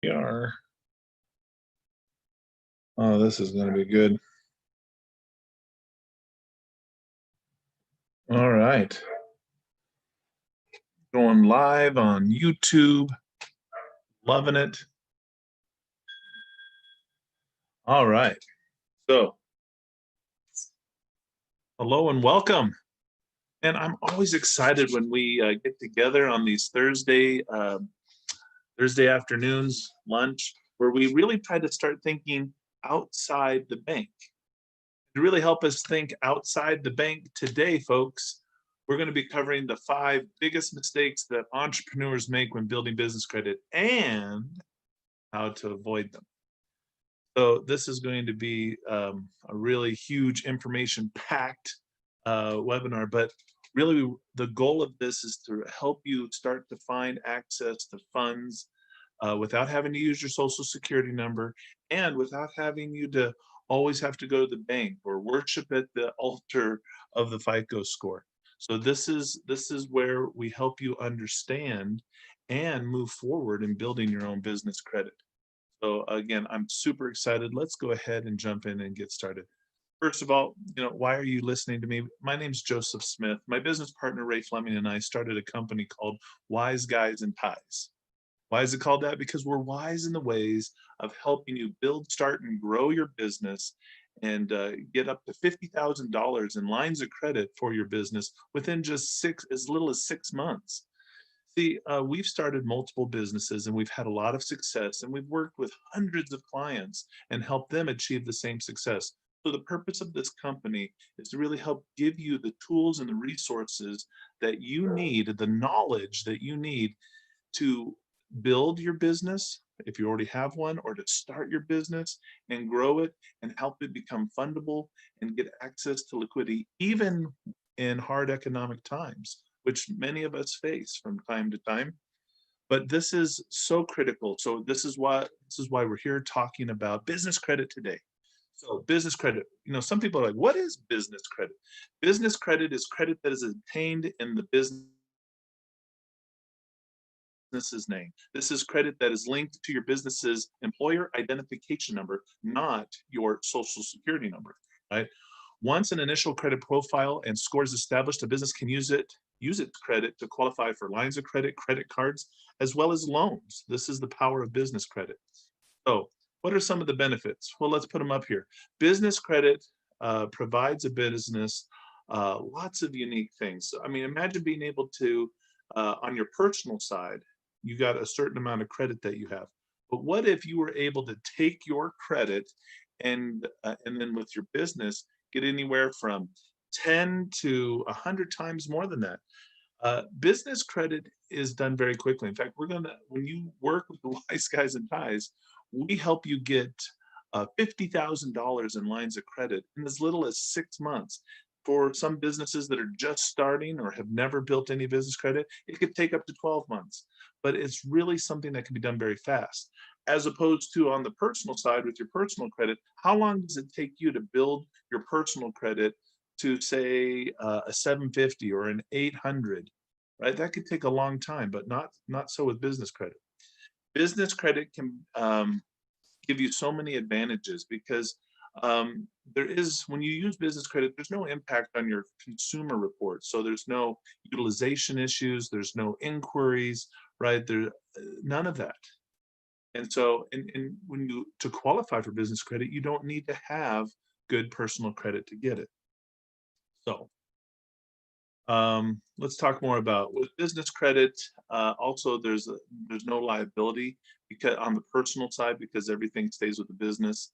We are. Oh, this is going to be good. All right. Going live on YouTube. Loving it. All right. So, hello and welcome. And I'm always excited when we get together on these Thursday afternoons, lunch, where we really try to start thinking outside the bank. To really help us think outside the bank today, folks, we're going to be covering the 5 biggest mistakes that entrepreneurs make when building business credit and how to avoid them. So this is going to be a really huge information-packed webinar, but really the goal of this is to help you start to find access to funds without having to use your social security number and without having you to always have to go to the bank or worship at the altar of the FICO score. So this is where we help you understand and move forward in building your own business credit. So again, I'm super excited. Let's go ahead and jump in and get started. First of all, why are you listening to me? My name's Joseph Smith. My business partner, Ray Fleming, and I started a company called Wise Guys and Ties. Why is it called that? Because we're wise in the ways of helping you build, start, and grow your business and get up to $50,000 in lines of credit for your business within just as little as 6 months. See, we've started multiple businesses and we've had a lot of success, and we've worked with hundreds of clients and helped them achieve the same success. So the purpose of this company is to really help give you the tools and the resources that you need, the knowledge that you need to build your business, if you already have one, or to start your business and grow it and help it become fundable and get access to liquidity, even in hard economic times, which many of us face from time to time. But this is so critical. So this is why we're here talking about business credit today. So business credit, some people are like, what is business credit? Business credit is credit that is obtained in the business's name. This is credit that is linked to your business's employer identification number, not your social security number, right? Once an initial credit profile and score is established, a business can use its credit to qualify for lines of credit, credit cards, as well as loans. This is the power of business credit. So what are some of the benefits? Well, let's put them up here. Business credit provides a business lots of unique things. I mean, imagine being able to, on your personal side, you got a certain amount of credit that you have. But what if you were able to take your credit and then with your business, get anywhere from 10 to 100 times more than that? Business credit is done very quickly. In fact, when you work with the Wise Guys and Ties, we help you get $50,000 in lines of credit in as little as 6 months. For some businesses that are just starting or have never built any business credit, it could take up to 12 months. But it's really something that can be done very fast. As opposed to on the personal side with your personal credit, how long does it take you to build your personal credit to say a 750 or an 800, right? That could take a long time, but not so with business credit. Business credit can give you so many advantages because when you use business credit, there's no impact on your consumer reports. So there's no utilization issues, there's no inquiries, right? There's none of that. And so, to qualify for business credit, you don't need to have good personal credit to get it. So let's talk more about with business credit. Also, there's no liability because on the personal side, because everything stays with the business.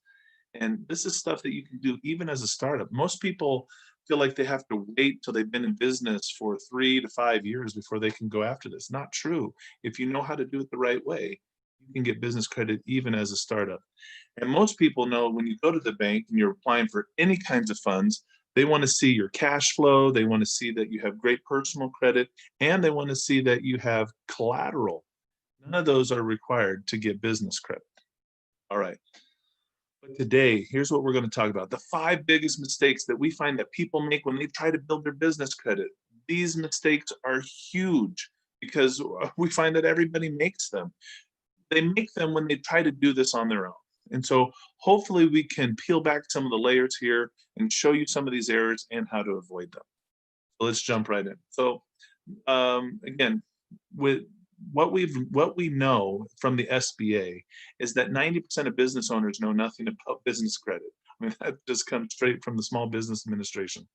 And this is stuff that you can do even as a startup. Most people feel like they have to wait till they've been in business for 3 to 5 years before they can go after this. Not true. If you know how to do it the right way, you can get business credit even as a startup. And most people know when you go to the bank and you're applying for any kinds of funds, they want to see your cash flow, they want to see that you have great personal credit, and they want to see that you have collateral. None of those are required to get business credit. All right. But today, here's what we're going to talk about. The 5 biggest mistakes that we find that people make when they try to build their business credit. These mistakes are huge because we find that everybody makes them. they make them when they try to do this on their own. And so hopefully we can peel back some of the layers here and show you some of these errors and how to avoid them. So let's jump right in. So again, with what we know from the SBA is that 90% of business owners know nothing about business credit. I mean, that just comes straight from the Small Business Administration.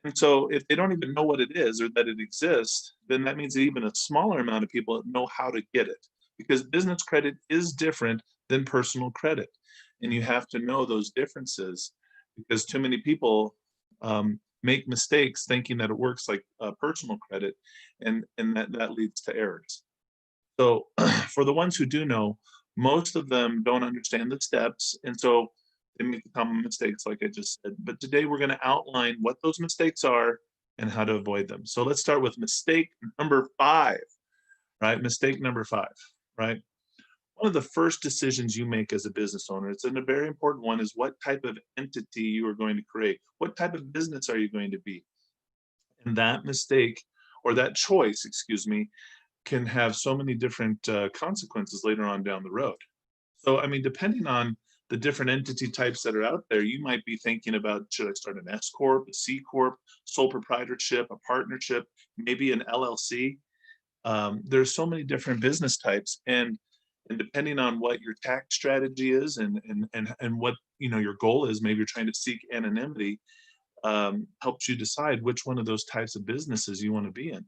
And so if they don't even know what it is or that it exists, then that means that even a smaller amount of people know how to get it, because business credit is different than personal credit. And you have to know those differences, because too many people make mistakes thinking that it works like personal credit, and that leads to errors. So for the ones who do know, most of them don't understand the steps, and so they make the common mistakes, like I just said. But today we're going to outline what those mistakes are and how to avoid them. So let's start with mistake number 5, right? Mistake number 5, right? One of the first decisions you make as a business owner, it's a very important one, is what type of entity you are going to create. What type of business are you going to be? And that mistake, or that choice, excuse me, can have so many different consequences later on down the road. So, I mean, depending on the different entity types that are out there, you might be thinking about, should I start an S corp, a C corp, sole proprietorship, a partnership, maybe an LLC? There's so many different business types, and depending on what your tax strategy is, and what your goal is, maybe you're trying to seek anonymity, helps you decide which one of those types of businesses you want to be in.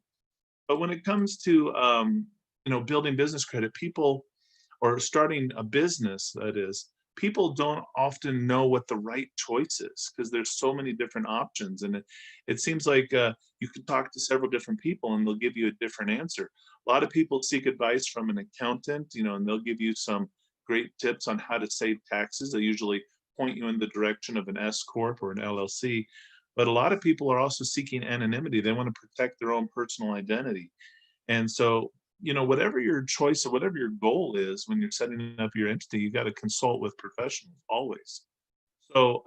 But when it comes to building business credit, people, or starting a business, that is, people don't often know what the right choice is, because there's so many different options, and it seems like you can talk to several different people and they'll give you a different answer. A lot of people seek advice from an accountant, and they'll give you some great tips on how to save taxes. They usually point you in the direction of an S corp or an LLC. But a lot of people are also seeking anonymity. They want to protect their own personal identity. And so, whatever your choice or whatever your goal is when you're setting up your entity, you got to consult with professionals always. So,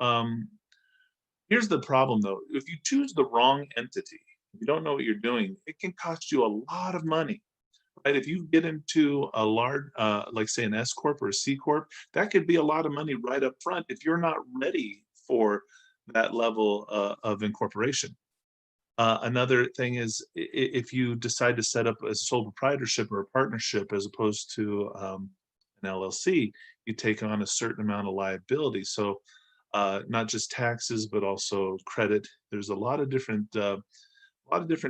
here's the problem though. If you choose the wrong entity, you don't know what you're doing, it can cost you a lot of money, right? If you get into a large, like say an S corp or a C corp, that could be a lot of money right up front if you're not ready for that level of incorporation. Another thing is, if you decide to set up a sole proprietorship or a partnership as opposed to an LLC, you take on a certain amount of liability. So not just taxes, but also credit. There's a lot of different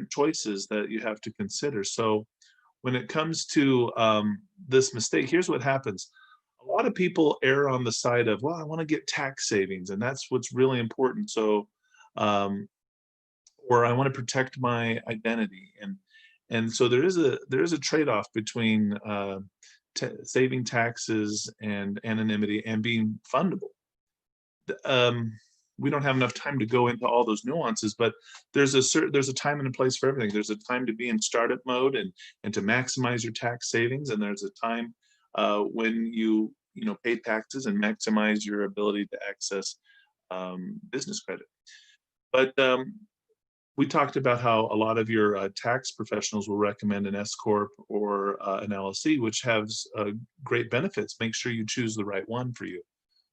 choices that you have to consider. So when it comes to this mistake, here's what happens. A lot of people err on the side of, well, I want to get tax savings, and that's what's really important. So um, or I want to protect my identity, and so there is a trade-off between saving taxes and anonymity and being fundable. Um, we don't have enough time to go into all those nuances, but there's a time and a place for everything. There's a time to be in startup mode and to maximize your tax savings, and there's a time when you pay taxes and maximize your ability to access business credit. But we talked about how a lot of your tax professionals will recommend an S corp or an LLC, which has great benefits. Make sure you choose the right one for you.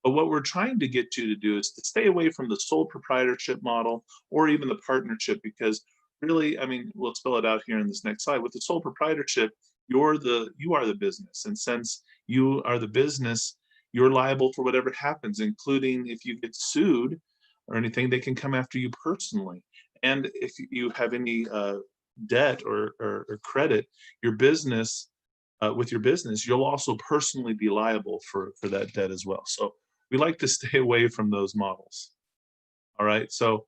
But what we're trying to get you to do is to stay away from the sole proprietorship model or even the partnership, because really, I mean, we'll spell it out here in this next slide. With the sole proprietorship, you are the business, and since you are the business, you're liable for whatever happens, including if you get sued or anything, they can come after you personally. And if you have any debt or credit, your business with your business, you'll also personally be liable for that debt as well. So we like to stay away from those models. All right. So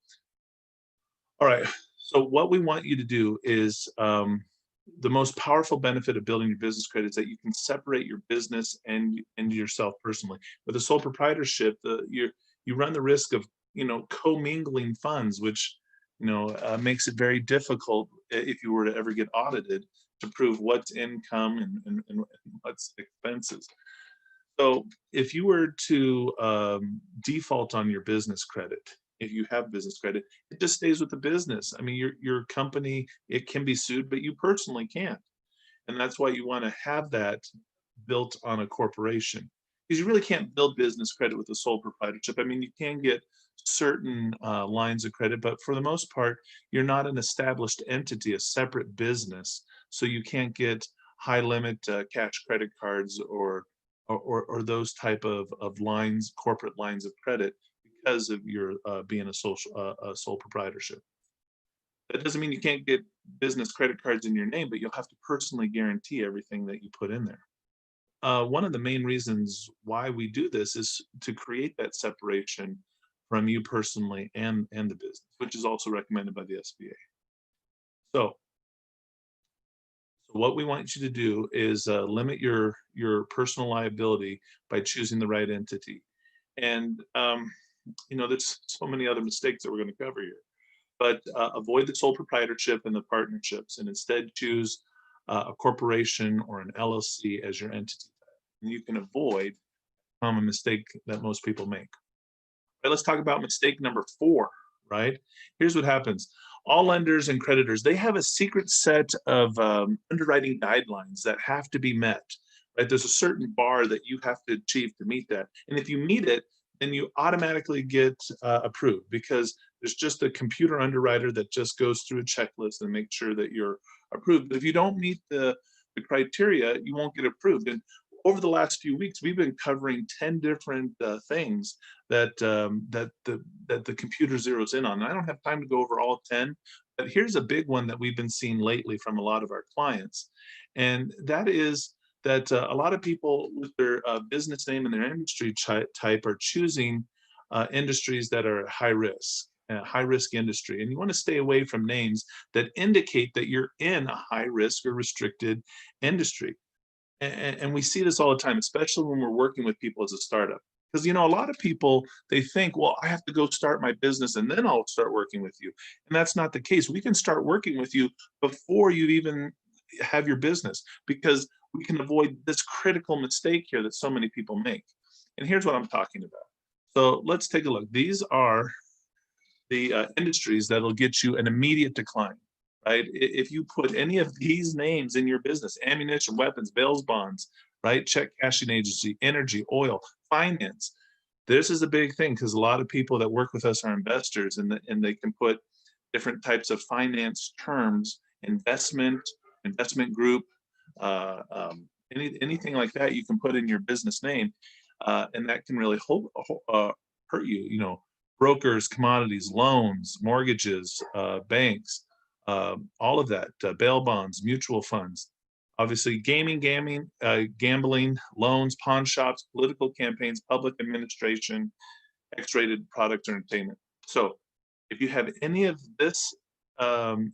all right. So what we want you to do is the most powerful benefit of building your business credit is that you can separate your business and yourself personally. With a sole proprietorship, you run the risk of commingling funds, which makes it very difficult if you were to ever get audited to prove what's income and what's expenses. So if you were to default on your business credit, if you have business credit, it just stays with the business. I mean, your company, it can be sued, but you personally can't. And that's why you want to have that built on a corporation. Because you really can't build business credit with a sole proprietorship. I mean, you can get certain lines of credit, but for the most part, you're not an established entity, a separate business. So you can't get high limit cash credit cards or those type of lines, corporate lines of credit, because of your being a sole proprietorship. That doesn't mean you can't get business credit cards in your name, but you'll have to personally guarantee everything that you put in there. One of the main reasons why we do this is to create that separation from you personally and the business, which is also recommended by the SBA. So, so what we want you to do is limit your personal liability by choosing the right entity. And there's so many other mistakes that we're going to cover here, but avoid the sole proprietorship and the partnerships, and instead choose a corporation or an LLC as your entity. And you can avoid a common mistake that most people make. Right, let's talk about mistake number 4, right? Here's what happens. All lenders and creditors, they have a secret set of underwriting guidelines that have to be met, right? There's a certain bar that you have to achieve to meet that. And if you meet it, then you automatically get approved, because there's just a computer underwriter that just goes through a checklist and makes sure that you're approved. But if you don't meet the criteria, you won't get approved. And over the last few weeks, we've been covering 10 different things that the computer zeroes in on. And I don't have time to go over all 10, but here's a big one that we've been seeing lately from a lot of our clients, and that is that a lot of people with their business name and their industry type are choosing industries that are high risk industry. And you want to stay away from names that indicate that you're in a high risk or restricted industry. And we see this all the time, especially when we're working with people as a startup. Because, a lot of people, they think, well, I have to go start my business and then I'll start working with you. And that's not the case. We can start working with you before you even have your business, because we can avoid this critical mistake here that so many people make. And here's what I'm talking about. So let's take a look. These are the industries that'll get you an immediate decline, right? If you put any of these names in your business: ammunition, weapons, bails, bonds, right? Check cashing agency, energy, oil, finance. This is a big thing, because a lot of people that work with us are investors, and they can put different types of finance terms, investment group, anything like that you can put in your business name, and that can really hurt you. Brokers, commodities, loans, mortgages, banks, all of that, bail bonds, mutual funds, obviously gambling, loans, pawn shops, political campaigns, public administration, X-rated product entertainment. So if you have any of this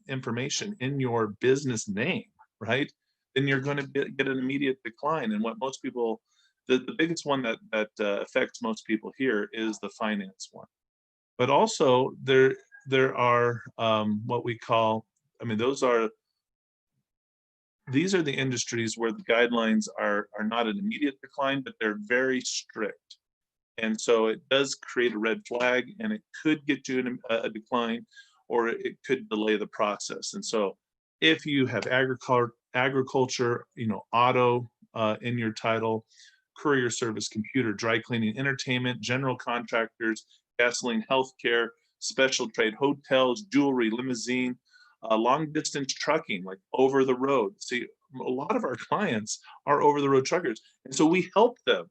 information in your business name, right, then you're going to get an immediate decline. And what most people, the biggest one that affects most people here is the finance one. But also there are what we call, these are the industries where the guidelines are not an immediate decline, but they're very strict. And so it does create a red flag, and it could get you in a decline, or it could delay the process. And so if you have agriculture, auto in your title, courier service, computer, dry cleaning, entertainment, general contractors, gasoline, healthcare, special trade, hotels, jewelry, limousine, long distance trucking, like over the road. See, a lot of our clients are over the road truckers. And so we help them,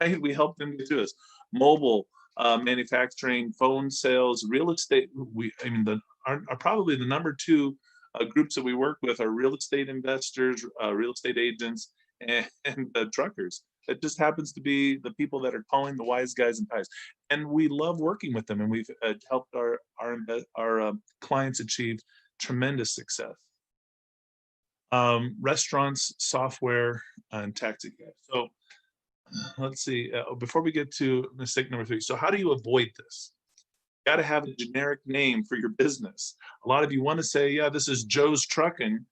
right? We help them get through this. Mobile, manufacturing, phone sales, real estate. Probably the number 2 groups that we work with are real estate investors, real estate agents, and truckers. It just happens to be the people that are calling the wise guys and pies. And we love working with them, and we've helped our clients achieve tremendous success. Restaurants, software, and taxi cabs. So let's see, before we get to mistake number 3. So how do you avoid this? You got to have a generic name for your business. A lot of you want to say, yeah, this is Joe's Trucking,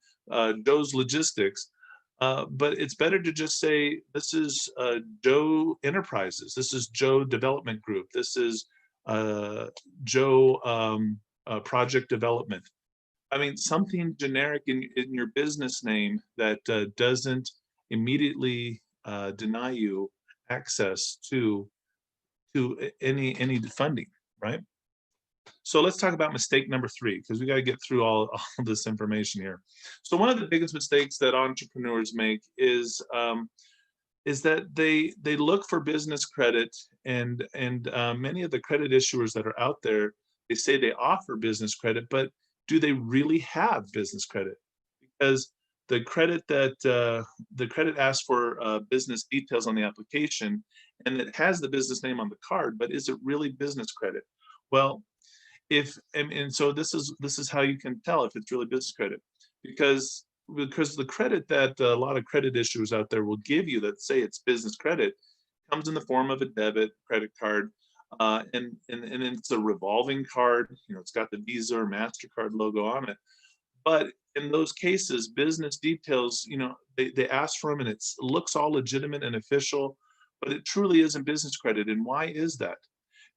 Joe's Logistics. But it's better to just say, this is Joe Enterprises, this is Joe Development Group, this is Joe Project Development. Something generic in your business name that doesn't immediately deny you access to any funding, right? So let's talk about mistake number three, because we got to get through all this information here. So one of the biggest mistakes that entrepreneurs make is that they look for business credit, and many of the credit issuers that are out there, they say they offer business credit, but do they really have business credit? Because the credit asks for business details on the application, and it has the business name on the card, but is it really business credit? Well, if and so this is how you can tell if it's really business credit, because the credit that a lot of credit issuers out there will give you that say it's business credit comes in the form of a debit credit card, and it's a revolving card. It's got the Visa or MasterCard logo on it. But in those cases, business details, they ask for them, and it looks all legitimate and official, but it truly isn't business credit. And why is that?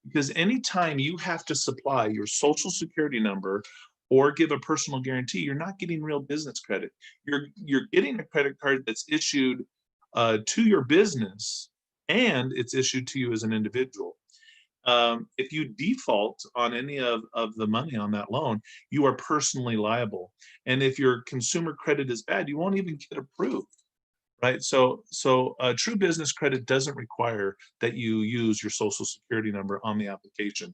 Because anytime you have to supply your social security number or give a personal guarantee, you're not getting real business credit. You're getting a credit card that's issued to your business, and it's issued to you as an individual. If you default on any of the money on that loan, you are personally liable. And if your consumer credit is bad, you won't even get approved. Right. So true business credit doesn't require that you use your social security number on the application.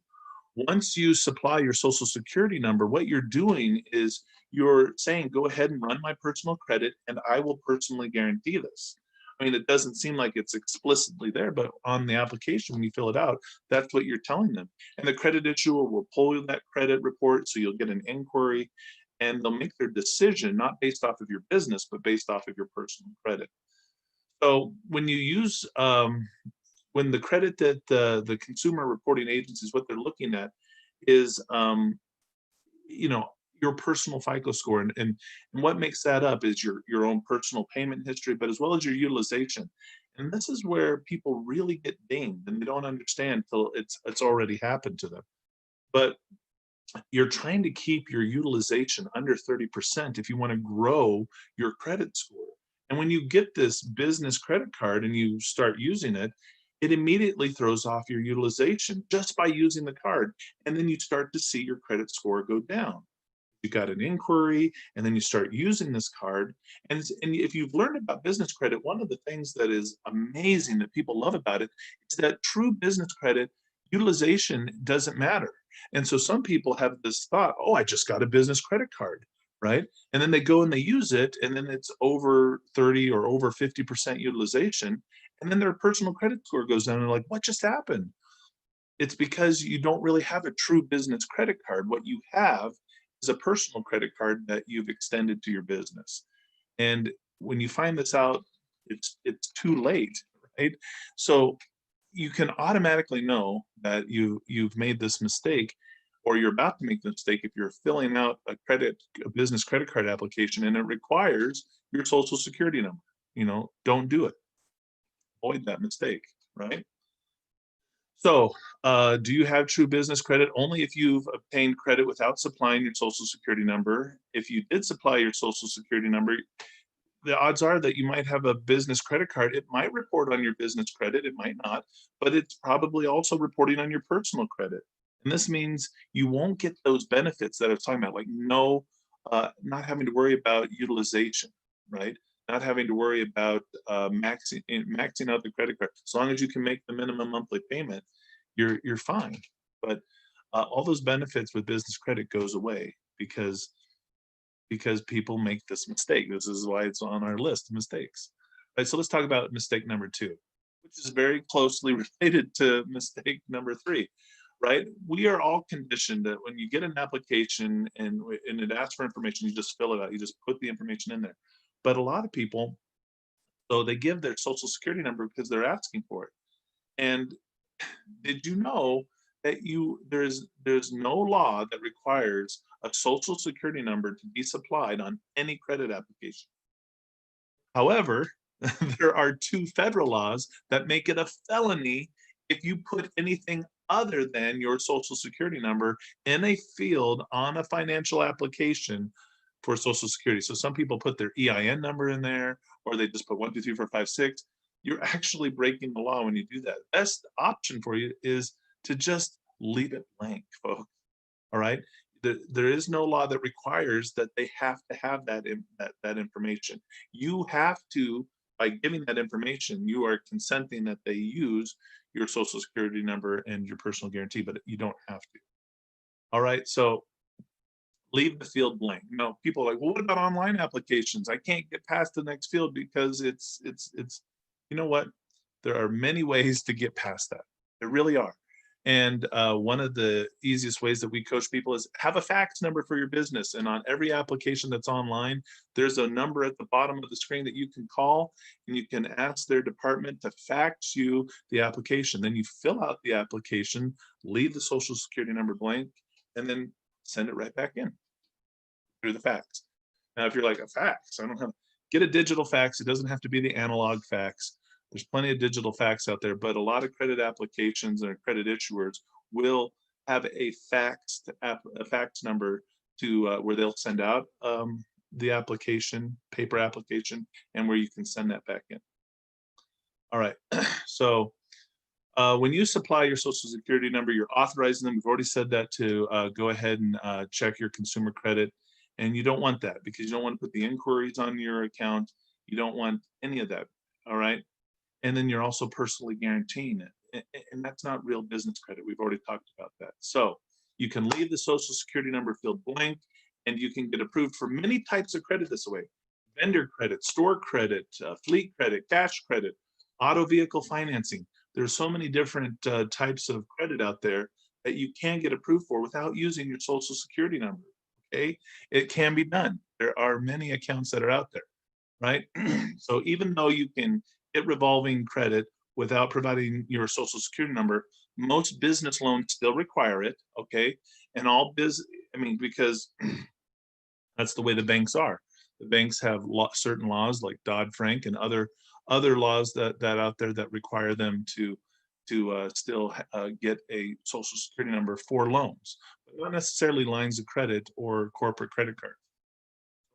Once you supply your social security number, what you're doing is you're saying, go ahead and run my personal credit, and I will personally guarantee this. I mean, it doesn't seem like it's explicitly there, but on the application, when you fill it out, that's what you're telling them. And the credit issuer will pull that credit report, so you'll get an inquiry, and they'll make their decision not based off of your business, but based off of your personal credit. So when you use when the credit that the consumer reporting agencies, what they're looking at is you know your personal FICO score, and what makes that up is your own personal payment history, but as well as your utilization. And this is where people really get dinged, and they don't understand till it's already happened to them. But you're trying to keep your utilization under 30% if you want to grow your credit score. And when you get this business credit card and you start using it, it immediately throws off your utilization just by using the card. And then you start to see your credit score go down. You got an inquiry, and then you start using this card. And if you've learned about business credit, one of the things that is amazing that people love about it is that true business credit utilization doesn't matter. And so some people have this thought, oh, I just got a business credit card, right? And then they go and they use it, and then it's over 30 or over 50% utilization. And then their personal credit score goes down, and they're like, what just happened? It's because you don't really have a true business credit card. What you have is a personal credit card that you've extended to your business. And when you find this out, it's too late, right? So you can automatically know that you've made this mistake, or you're about to make the mistake if you're filling out a business credit card application, and it requires your social security number. Don't do it. Avoid that mistake, right? So, do you have true business credit? Only if you've obtained credit without supplying your social security number. If you did supply your social security number, the odds are that you might have a business credit card. It might report on your business credit, it might not, but it's probably also reporting on your personal credit. And this means you won't get those benefits that I was talking about, like not having to worry about utilization, right? Not having to worry about maxing out the credit card. As long as you can make the minimum monthly payment, you're fine. But all those benefits with business credit goes away because people make this mistake. This is why it's on our list of mistakes. Right, so let's talk about mistake number two, which is very closely related to mistake number three. Right? We are all conditioned that when you get an application and it asks for information, you just fill it out. You just put the information in there. But a lot of people, so they give their social security number because they're asking for it. And did you know that there's no law that requires a social security number to be supplied on any credit application? However, there are two federal laws that make it a felony if you put anything other than your social security number in a field on a financial application for social security. So some people put their EIN number in there, or they just put 1, 2, 3, 4, 5, 6. you're actually breaking the law when you do that. Best option for you is to just leave it blank, folks. All right. There is no law that requires that they have to have that information. You have to, by giving that information, you are consenting that they use your social security number and your personal guarantee, but you don't have to. All right. So leave the field blank. People are like, well, what about online applications? I can't get past the next field because it's, you know what? There are many ways to get past that. There really are. And one of the easiest ways that we coach people is have a fax number for your business. And on every application that's online, there's a number at the bottom of the screen that you can call, and you can ask their department to fax you the application. Then you fill out the application, leave the social security number blank, and then send it right back in through the fax. Now, if you're like, a fax, I don't have, get a digital fax. It doesn't have to be the analog fax. There's plenty of digital fax out there, but a lot of credit applications and credit issuers will have a fax number to where they'll send out the application, paper application, and where you can send that back in. All right. So when you supply your social security number, you're authorizing them. We've already said that to go ahead and check your consumer credit. And you don't want that because you don't want to put the inquiries on your account. You don't want any of that. All right. And then you're also personally guaranteeing it. And that's not real business credit. We've already talked about that. So you can leave the social security number field blank, and you can get approved for many types of credit this way: vendor credit, store credit, fleet credit, cash credit, auto vehicle financing. There's so many different types of credit out there that you can get approved for without using your social security number. Okay, it can be done. There are many accounts that are out there, right? So even though you can get revolving credit without providing your social security number, most business loans still require it. Okay, and because that's the way the banks are. The banks have certain laws like Dodd-Frank and other laws that out there that require them to still get a social security number for loans, but not necessarily lines of credit or corporate credit cards.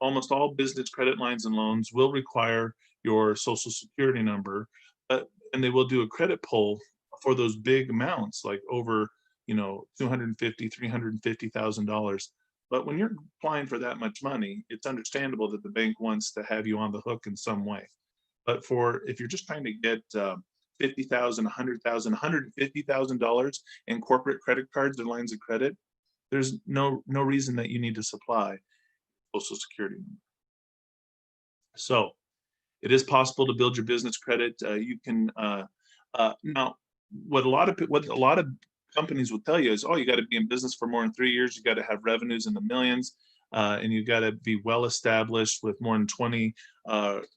Almost all business credit lines and loans will require your social security number, and they will do a credit pull for those big amounts, like over, $250,000, $350,000. But when you're applying for that much money, it's understandable that the bank wants to have you on the hook in some way. But if you're just trying to get $50,000, $100,000, $150,000 in corporate credit cards or lines of credit, there's no reason that you need to supply social security number. So it is possible to build your business credit. You can now what a lot of companies will tell you is, oh, you got to be in business for more than 3 years. You got to have revenues in the millions, and you got to be well established with more than 20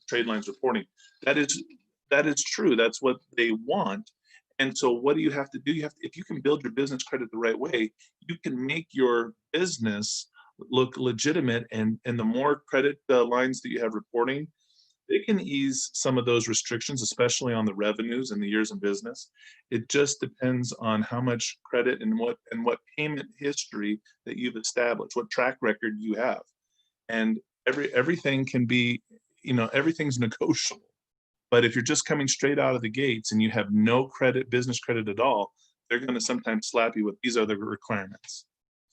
trade lines reporting. That is true. That's what they want. And so what do you have to do? If you can build your business credit the right way, you can make your business look legitimate, and the more credit lines that you have reporting, they can ease some of those restrictions, especially on the revenues and the years in business. It just depends on how much credit and what payment history that you've established, what track record you have. And everything can be, everything's negotiable. But if you're just coming straight out of the gates and you have no business credit at all, they're going to sometimes slap you with these other requirements.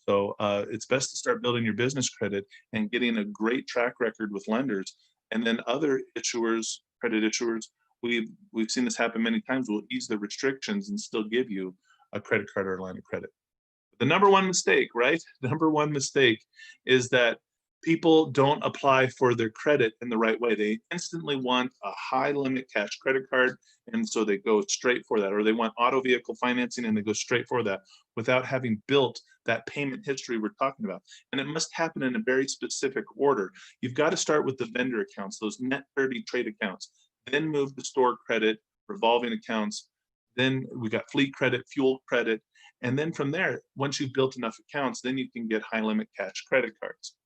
So it's best to start building your business credit and getting a great track record with lenders. And then other credit issuers, we've seen this happen many times, will ease the restrictions and still give you a credit card or a line of credit. The number one mistake, right? The number one mistake is that people don't apply for their credit in the right way. They instantly want a high limit cash credit card, and so they go straight for that. Or they want auto vehicle financing and they go straight for that without having built that payment history we're talking about. And it must happen in a very specific order. You've got to start with the vendor accounts, those net 30 trade accounts, then move to store credit, revolving accounts. Then we got fleet credit, fuel credit. And then from there, once you've built enough accounts, then you can get high limit cash credit cards.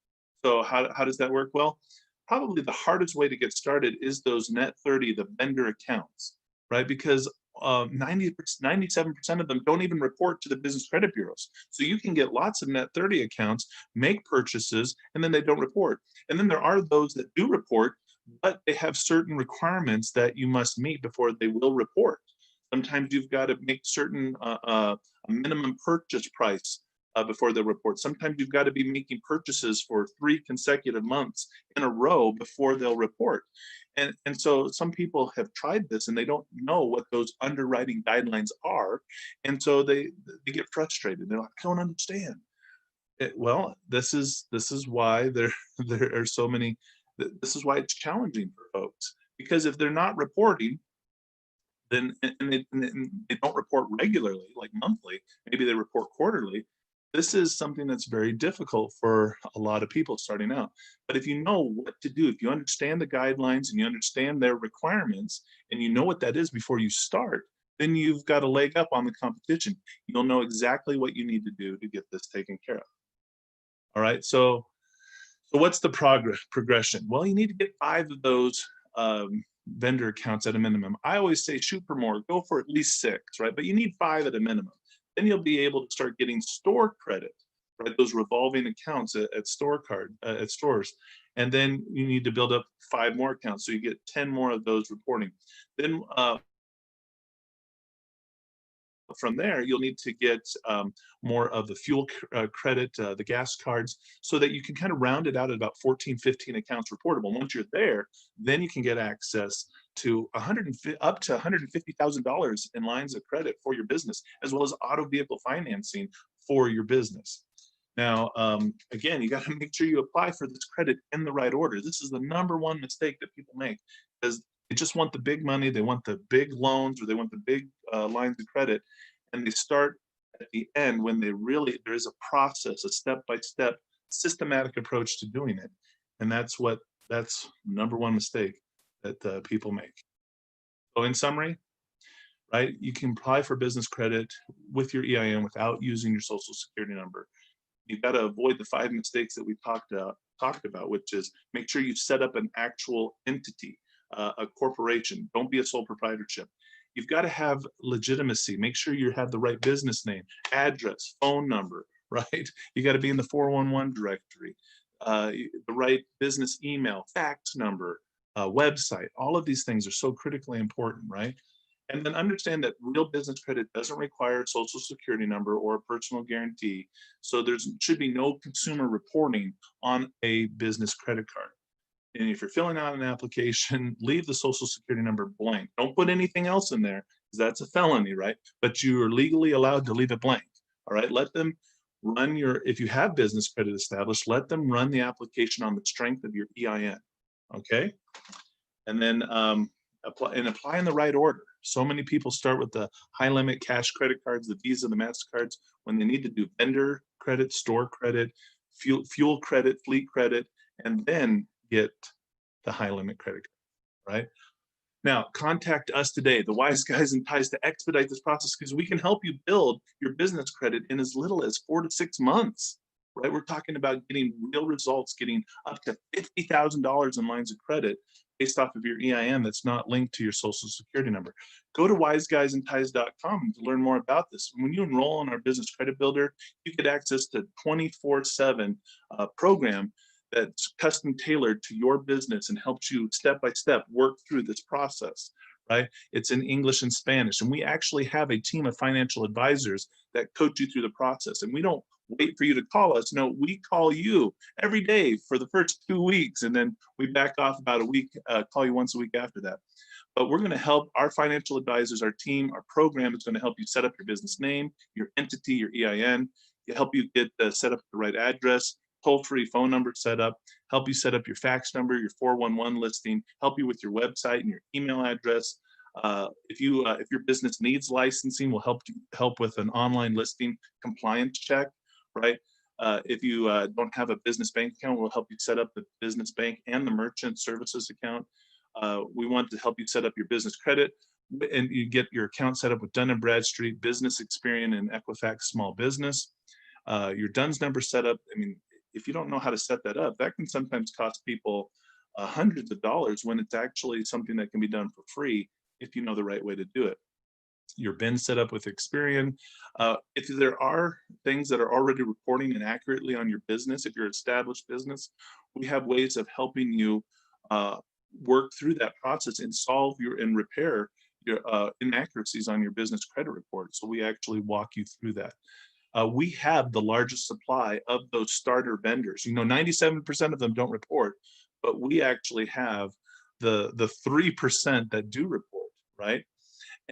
So how does that work? Well, probably the hardest way to get started is those net 30, the vendor accounts, right? Because 97% of them don't even report to the business credit bureaus. So you can get lots of net 30 accounts, make purchases, and then they don't report. And then there are those that do report, but they have certain requirements that you must meet before they will report. Sometimes you've got to make certain a minimum purchase price before they report. Sometimes you've got to be making purchases for 3 consecutive months in a row before they'll report. And so some people have tried this and they don't know what those underwriting guidelines are. And so they get frustrated. They're like, I don't understand. Well, this is why there there are so many. This is why it's challenging for folks, because if they're not reporting, then and they don't report regularly, like monthly, maybe they report quarterly. This is something that's very difficult for a lot of people starting out. But if you know what to do, if you understand the guidelines and you understand their requirements and you know what that is before you start, then you've got a leg up on the competition. You'll know exactly what you need to do to get this taken care of. All right. So what's the progression? Well, you need to get 5 of those vendor accounts at a minimum. I always say shoot for more, go for at least 6, right? But you need 5 at a minimum. Then you'll be able to start getting store credit, right? Those revolving accounts at stores. And then you need to build up 5 more accounts. So you get 10 more of those reporting. Then from there, you'll need to get more of the fuel credit, the gas cards, so that you can kind of round it out at about 14, 15 accounts reportable. Once you're there, then you can get access to up to $150,000 in lines of credit for your business, as well as auto vehicle financing for your business. Now, again, you got to make sure you apply for this credit in the right order. This is the number one mistake that people make, because they just want the big money, they want the big loans, or they want the big lines of credit, and they start at the end when there is a process, a step-by-step systematic approach to doing it, and that's number one mistake that people make. So, in summary, right, you can apply for business credit with your EIN without using your social security number. You've got to avoid the 5 mistakes that we talked about, which is make sure you set up an actual entity, a corporation. Don't be a sole proprietorship. You've got to have legitimacy. Make sure you have the right business name, address, phone number, right? You got to be in the 411 directory, the right business email, fax number, website. All of these things are so critically important, right? And then understand that real business credit doesn't require a social security number or a personal guarantee. So there should be no consumer reporting on a business credit card. And if you're filling out an application, leave the social security number blank. Don't put anything else in there, because that's a felony, right? But you are legally allowed to leave it blank. All right. Let them if you have business credit established, let them run the application on the strength of your EIN. Okay. And then apply in the right order. So many people start with the high limit cash credit cards, the Visa, the MasterCards, when they need to do vendor credit, store credit, fuel credit, fleet credit, and then get the high limit credit card, right? Now, contact us today, the Wise Guys and Ties, to expedite this process, because we can help you build your business credit in as little as 4 to 6 months, right? We're talking about getting real results, getting up to $50,000 in lines of credit based off of your EIN that's not linked to your social security number. Go to wiseguysandties.com to learn more about this. When you enroll in our business credit builder, you get access to 24/7 program that's custom tailored to your business and helps you step by step work through this process, right? It's in English and Spanish. And we actually have a team of financial advisors that coach you through the process. And we don't wait for you to call us. No, we call you every day for the first 2 weeks. And then we back off about a week, call you once a week after that. But we're going to help our financial advisors, our team, our program is going to help you set up your business name, your entity, your EIN, help you get set up the right address, toll-free phone number set up, help you set up your fax number, your 411 listing, help you with your website and your email address. If your business needs licensing, we'll help with an online listing compliance check, right? If you don't have a business bank account, we'll help you set up the business bank and the merchant services account. We want to help you set up your business credit, and you get your account set up with Dun & Bradstreet, Business Experian, and Equifax Small Business. Your DUNS number set up, I mean, if you don't know how to set that up, that can sometimes cost people hundreds of dollars, when it's actually something that can be done for free if you know the right way to do it. Your BIN set up with Experian. If there are things that are already reporting inaccurately on your business, if you're an established business, we have ways of helping you work through that process and solve your and repair your inaccuracies on your business credit report. So we actually walk you through that. We have the largest supply of those starter vendors. 97% of them don't report, but we actually have the 3% that do report, right?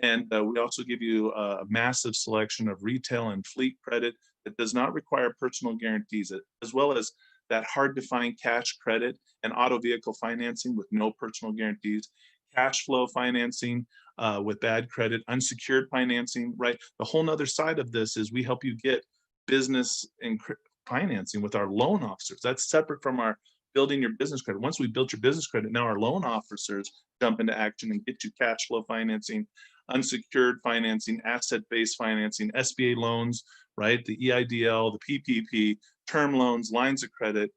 And we also give you a massive selection of retail and fleet credit that does not require personal guarantees, as well as that hard to find cash credit and auto vehicle financing with no personal guarantees, cash flow financing with bad credit, unsecured financing, right? The whole nother side of this is we help you get business and financing with our loan officers. That's separate from our building your business credit. Once we built your business credit, now our loan officers jump into action and get you cash flow financing, unsecured financing, asset-based financing, SBA loans, right? The EIDL, the PPP, term loans, lines of credit.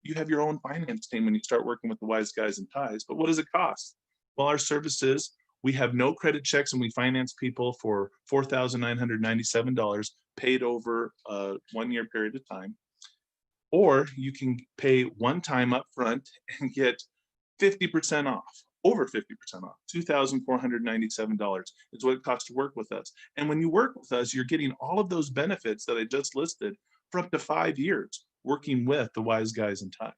You have your own finance team when you start working with the wise guys and ties. But what does it cost? Well, our services, we have no credit checks and we finance people for $4,997 paid over a 1 year period of time. Or you can pay one time upfront and get 50% off, over 50% off. $2,497 is what it costs to work with us. And when you work with us, you're getting all of those benefits that I just listed for up to 5 years working with the wise guys and ties.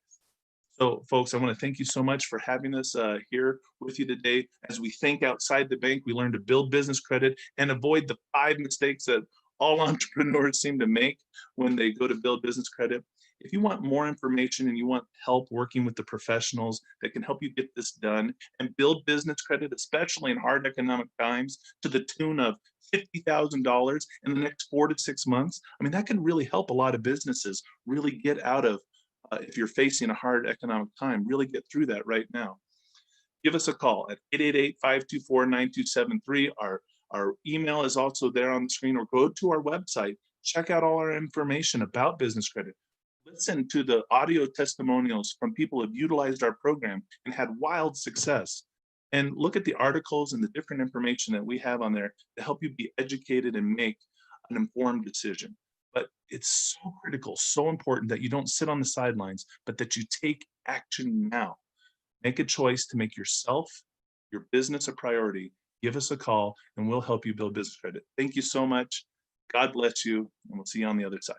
So, folks, I want to thank you so much for having us here with you today. As we think outside the bank, we learn to build business credit and avoid the 5 mistakes that all entrepreneurs seem to make when they go to build business credit. If you want more information and you want help working with the professionals that can help you get this done and build business credit, especially in hard economic times, to the tune of $50,000 in the next 4 to 6 months, I mean, that can really help a lot of businesses really get out of, if you're facing a hard economic time, really get through that right now. Give us a call at 888-524-9273. Our email is also there on the screen, or go to our website, check out all our information about business credit. Listen to the audio testimonials from people who have utilized our program and had wild success. And look at the articles and the different information that we have on there to help you be educated and make an informed decision. But it's so critical, so important that you don't sit on the sidelines, but that you take action now. Make a choice to make yourself, your business a priority. Give us a call and we'll help you build business credit. Thank you so much. God bless you, and we'll see you on the other side.